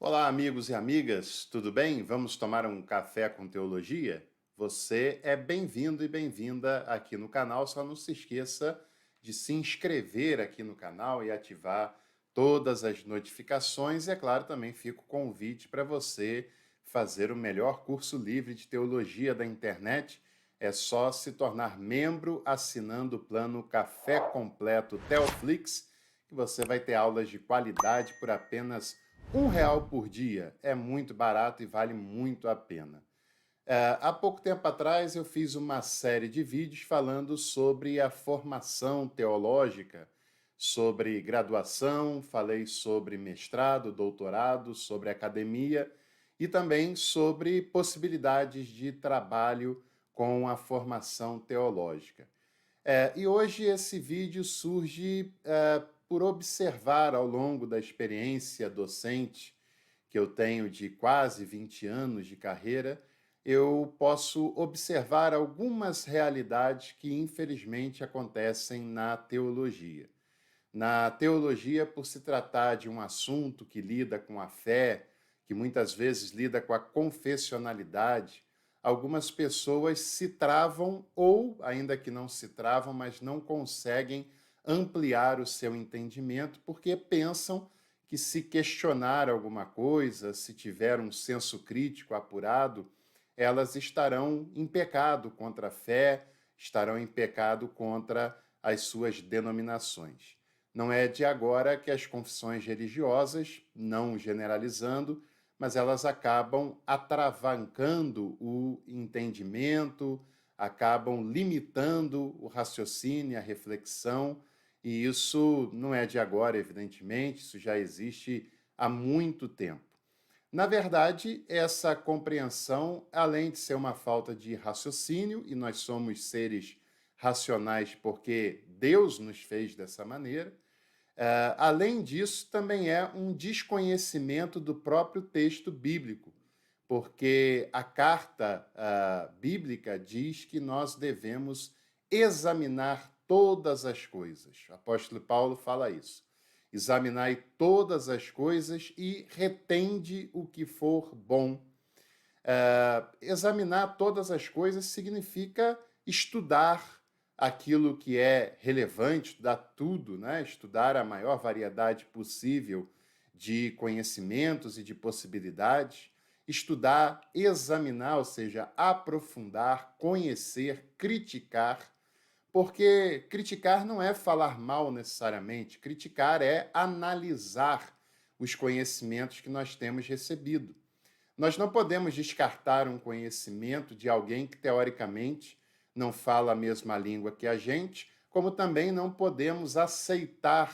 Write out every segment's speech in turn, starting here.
Olá, amigos e amigas, tudo bem? Vamos tomar um café com teologia? Você é bem-vindo e bem-vinda aqui no canal. Só não se esqueça de se inscrever aqui no canal e ativar todas as notificações. E, é claro, também fica o convite para você fazer o melhor curso livre de teologia da internet. É só se tornar membro assinando o plano Café Completo Teoflix, que você vai ter aulas de qualidade por apenas R$ 1 por dia. É muito barato e vale muito a pena. Há pouco tempo atrás eu fiz uma série de vídeos falando sobre a formação teológica, sobre graduação, falei sobre mestrado, doutorado, sobre academia e também sobre possibilidades de trabalho com a formação teológica. E hoje esse vídeo surge por observar ao longo da experiência docente que eu tenho de quase 20 anos de carreira, eu posso observar algumas realidades que infelizmente acontecem na teologia. Na teologia, por se tratar de um assunto que lida com a fé, que muitas vezes lida com a confessionalidade, algumas pessoas se travam ou, ainda que não se travam, mas não conseguem ampliar o seu entendimento porque pensam que se questionar alguma coisa, se tiver um senso crítico apurado, elas estarão em pecado contra a fé, estarão em pecado contra as suas denominações. Não é de agora que as confissões religiosas, não generalizando, mas elas acabam atravancando o entendimento, acabam limitando o raciocínio, a reflexão, e isso não é de agora, evidentemente, isso já existe há muito tempo. Na verdade, essa compreensão, além de ser uma falta de raciocínio, e nós somos seres racionais porque Deus nos fez dessa maneira, além disso, também é um desconhecimento do próprio texto bíblico, porque a carta bíblica diz que nós devemos examinar todas as coisas. O apóstolo Paulo fala isso. Examinai todas as coisas e retende o que for bom. Examinar todas as coisas significa estudar aquilo que é relevante, estudar tudo, né? Estudar a maior variedade possível de conhecimentos e de possibilidades, estudar, examinar, ou seja, aprofundar, conhecer, criticar, porque criticar não é falar mal necessariamente, criticar é analisar os conhecimentos que nós temos recebido. Nós não podemos descartar um conhecimento de alguém que, teoricamente, não fala a mesma língua que a gente, como também não podemos aceitar,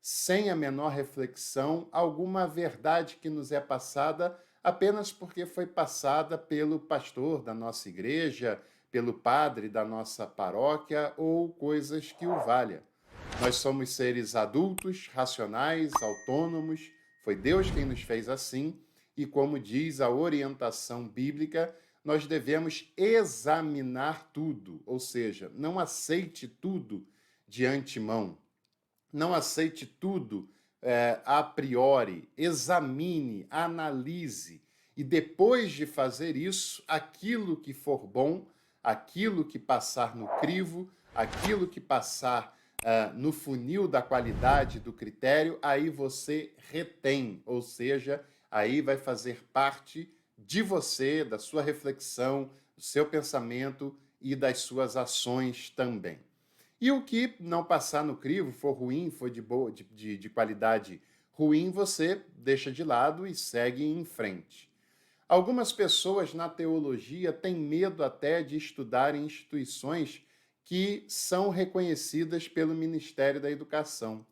sem a menor reflexão, alguma verdade que nos é passada apenas porque foi passada pelo pastor da nossa igreja, pelo padre da nossa paróquia ou coisas que o valha. Nós somos seres adultos, racionais, autônomos, foi Deus quem nos fez assim, e como diz a orientação bíblica, nós devemos examinar tudo, ou seja, não aceite tudo de antemão, não aceite tudo a priori, examine, analise, e depois de fazer isso, aquilo que for bom, aquilo que passar no crivo, aquilo que passar no funil da qualidade do critério, aí você retém, ou seja, aí vai fazer parte de você, da sua reflexão, do seu pensamento e das suas ações também. E o que não passar no crivo, for ruim, for de qualidade ruim, você deixa de lado e segue em frente. Algumas pessoas na teologia têm medo até de estudar em instituições que são reconhecidas pelo Ministério da Educação,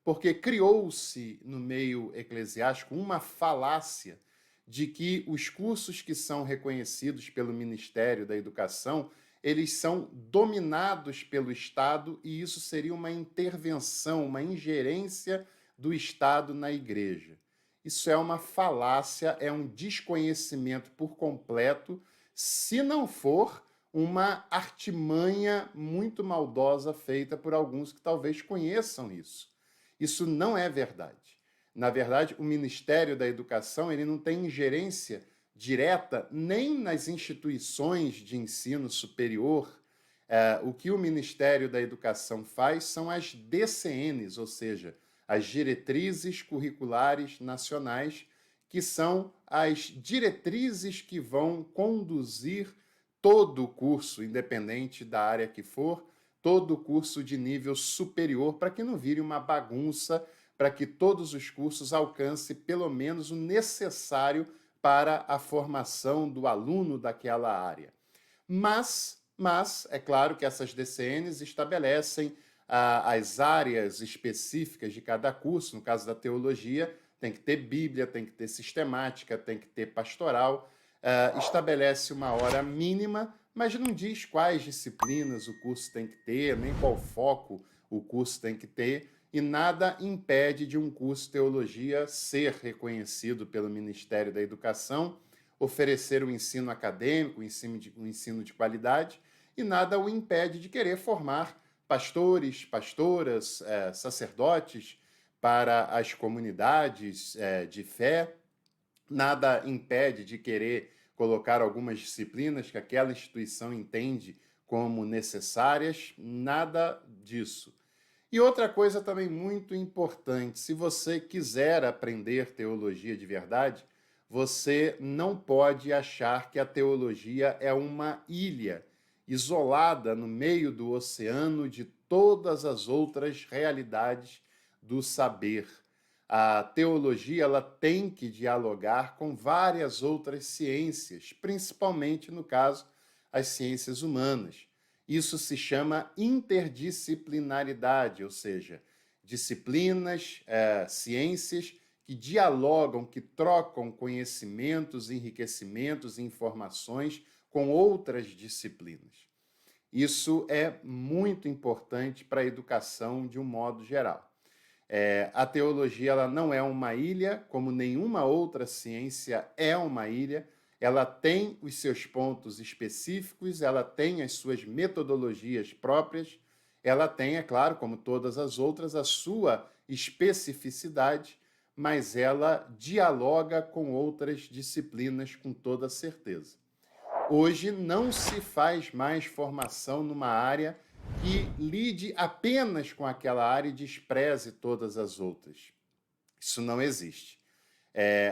porque criou-se no meio eclesiástico uma falácia de que os cursos que são reconhecidos pelo Ministério da Educação, eles são dominados pelo Estado e isso seria uma intervenção, uma ingerência do Estado na igreja. Isso é uma falácia, é um desconhecimento por completo, se não for uma artimanha muito maldosa feita por alguns que talvez conheçam isso. Isso não é verdade. Na verdade, o Ministério da Educação ele não tem ingerência direta nem nas instituições de ensino superior. O que o Ministério da Educação faz são as DCNs, ou seja, as Diretrizes Curriculares Nacionais, que são as diretrizes que vão conduzir todo o curso, independente da área que for, todo o curso de nível superior, para que não vire uma bagunça, para que todos os cursos alcancem pelo menos o necessário para a formação do aluno daquela área. Mas é claro que essas DCNs estabelecem as áreas específicas de cada curso. No caso da teologia, tem que ter Bíblia, tem que ter sistemática, tem que ter pastoral. Estabelece uma hora mínima, mas não diz quais disciplinas o curso tem que ter, nem qual foco o curso tem que ter, e nada impede de um curso de teologia ser reconhecido pelo Ministério da Educação, oferecer um ensino acadêmico, um ensino de qualidade, e nada o impede de querer formar pastores, pastoras, sacerdotes para as comunidades de fé. Nada impede de querer colocar algumas disciplinas que aquela instituição entende como necessárias, nada disso. E outra coisa também muito importante, se você quiser aprender teologia de verdade, você não pode achar que a teologia é uma ilha isolada no meio do oceano de todas as outras realidades do saber. A teologia ela tem que dialogar com várias outras ciências, principalmente, no caso, as ciências humanas. Isso se chama interdisciplinaridade, ou seja, disciplinas, ciências que dialogam, que trocam conhecimentos, enriquecimentos e informações com outras disciplinas. Isso é muito importante para a educação de um modo geral. A teologia ela não é uma ilha, como nenhuma outra ciência é uma ilha. Ela tem os seus pontos específicos, ela tem as suas metodologias próprias, ela tem, é claro, como todas as outras, a sua especificidade, mas ela dialoga com outras disciplinas com toda certeza. Hoje não se faz mais formação numa área que lide apenas com aquela área e despreze todas as outras. Isso não existe.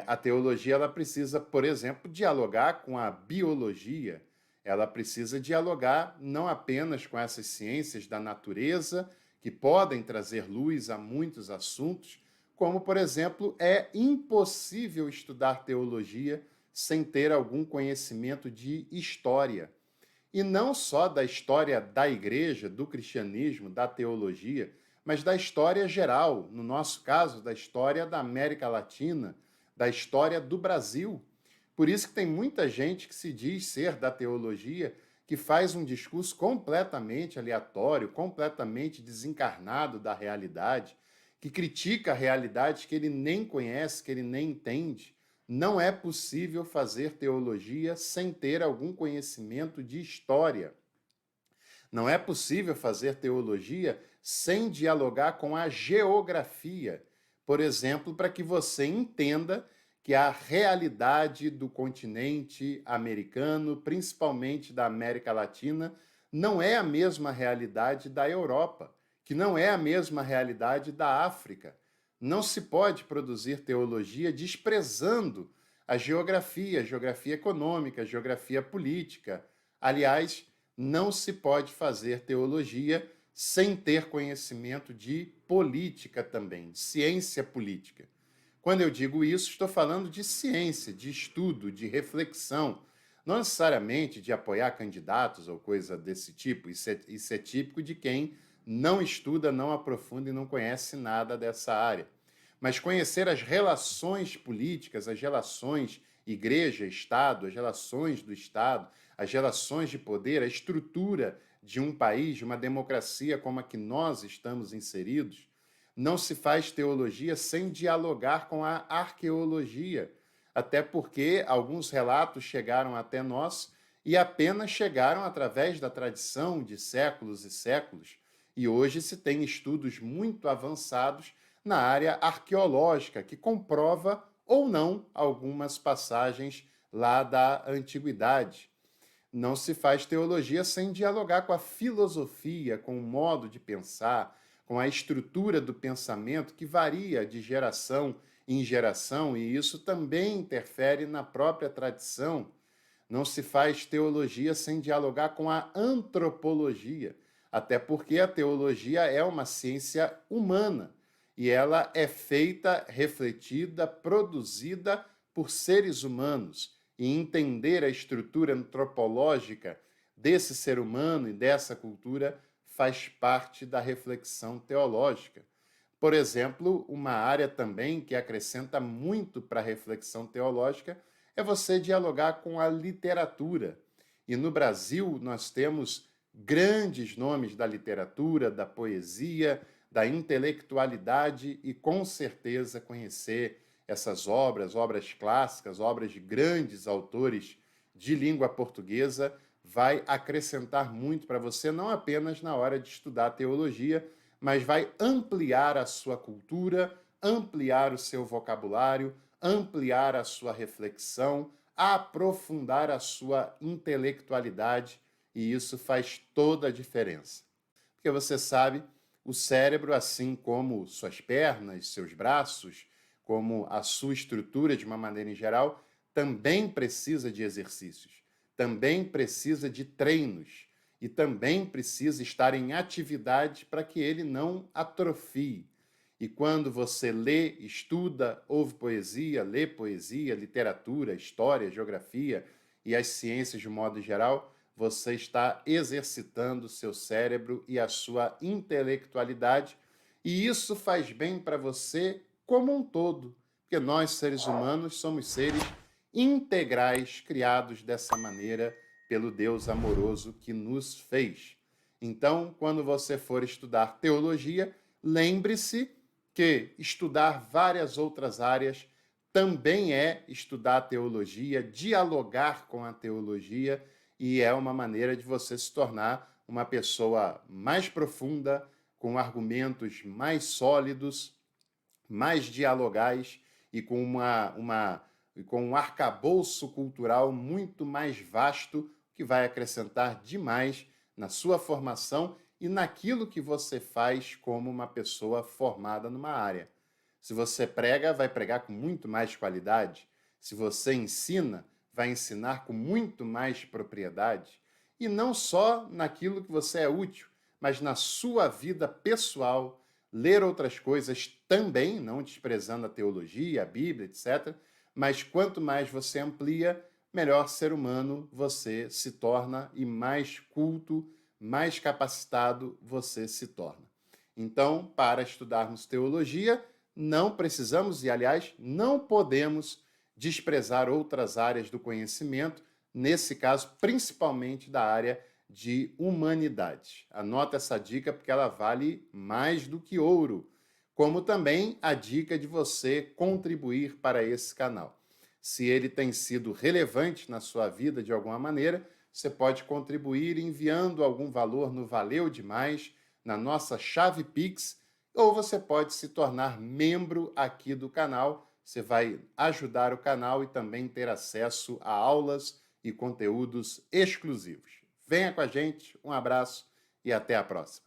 A teologia ela precisa, por exemplo, dialogar com a biologia, ela precisa dialogar não apenas com essas ciências da natureza, que podem trazer luz a muitos assuntos, como, por exemplo, é impossível estudar teologia sem ter algum conhecimento de história. E não só da história da igreja, do cristianismo, da teologia, mas da história geral, no nosso caso, da história da América Latina, da história do Brasil. Por isso que tem muita gente que se diz ser da teologia, que faz um discurso completamente aleatório, completamente desencarnado da realidade, que critica realidades que ele nem conhece, que ele nem entende. Não é possível fazer teologia sem ter algum conhecimento de história. Não é possível fazer teologia sem dialogar com a geografia. Por exemplo, para que você entenda que a realidade do continente americano, principalmente da América Latina, não é a mesma realidade da Europa, que não é a mesma realidade da África. Não se pode produzir teologia desprezando a geografia econômica, a geografia política. Aliás, não se pode fazer teologia sem ter conhecimento de política também, de ciência política. Quando eu digo isso, estou falando de ciência, de estudo, de reflexão, não necessariamente de apoiar candidatos ou coisa desse tipo. Isso é típico de quem não estuda, não aprofunda e não conhece nada dessa área. Mas conhecer as relações políticas, as relações igreja-estado, as relações do Estado, as relações de poder, a estrutura de um país, de uma democracia como a que nós estamos inseridos, não se faz teologia sem dialogar com a arqueologia, até porque alguns relatos chegaram até nós e apenas chegaram através da tradição de séculos e séculos. E hoje se tem estudos muito avançados na área arqueológica, que comprova ou não algumas passagens lá da antiguidade. Não se faz teologia sem dialogar com a filosofia, com o modo de pensar, com a estrutura do pensamento que varia de geração em geração, e isso também interfere na própria tradição. Não se faz teologia sem dialogar com a antropologia, até porque a teologia é uma ciência humana e ela é feita, refletida, produzida por seres humanos. E entender a estrutura antropológica desse ser humano e dessa cultura faz parte da reflexão teológica. Por exemplo, uma área também que acrescenta muito para a reflexão teológica é você dialogar com a literatura. E no Brasil nós temos grandes nomes da literatura, da poesia, da intelectualidade e com certeza conhecer essas obras, obras clássicas, obras de grandes autores de língua portuguesa, vai acrescentar muito para você, não apenas na hora de estudar teologia, mas vai ampliar a sua cultura, ampliar o seu vocabulário, ampliar a sua reflexão, aprofundar a sua intelectualidade, e isso faz toda a diferença. Porque você sabe, o cérebro, assim como suas pernas, seus braços, como a sua estrutura de uma maneira em geral, também precisa de exercícios, também precisa de treinos e também precisa estar em atividade para que ele não atrofie. E quando você lê, estuda, ouve poesia, lê poesia, literatura, história, geografia e as ciências de modo geral, você está exercitando o seu cérebro e a sua intelectualidade, e isso faz bem para você como um todo, porque nós, seres humanos, somos seres integrais, criados dessa maneira pelo Deus amoroso que nos fez. Então, quando você for estudar teologia, lembre-se que estudar várias outras áreas também é estudar teologia, dialogar com a teologia, e é uma maneira de você se tornar uma pessoa mais profunda, com argumentos mais sólidos, mais dialogais e com um arcabouço cultural muito mais vasto, que vai acrescentar demais na sua formação e naquilo que você faz como uma pessoa formada numa área. Se você prega, vai pregar com muito mais qualidade. Se você ensina, vai ensinar com muito mais propriedade. E não só naquilo que você é útil, mas na sua vida pessoal, ler outras coisas também, não desprezando a teologia, a Bíblia, etc. Mas quanto mais você amplia, melhor ser humano você se torna e mais culto, mais capacitado você se torna. Então, para estudarmos teologia, não precisamos e, aliás, não podemos desprezar outras áreas do conhecimento, nesse caso, principalmente da área de humanidade. Anota essa dica porque ela vale mais do que ouro, como também a dica de você contribuir para esse canal. Se ele tem sido relevante na sua vida de alguma maneira, você pode contribuir enviando algum valor no Valeu Demais, na nossa chave Pix, ou você pode se tornar membro aqui do canal. Você vai ajudar o canal e também ter acesso a aulas e conteúdos exclusivos. Venha com a gente, um abraço e até a próxima.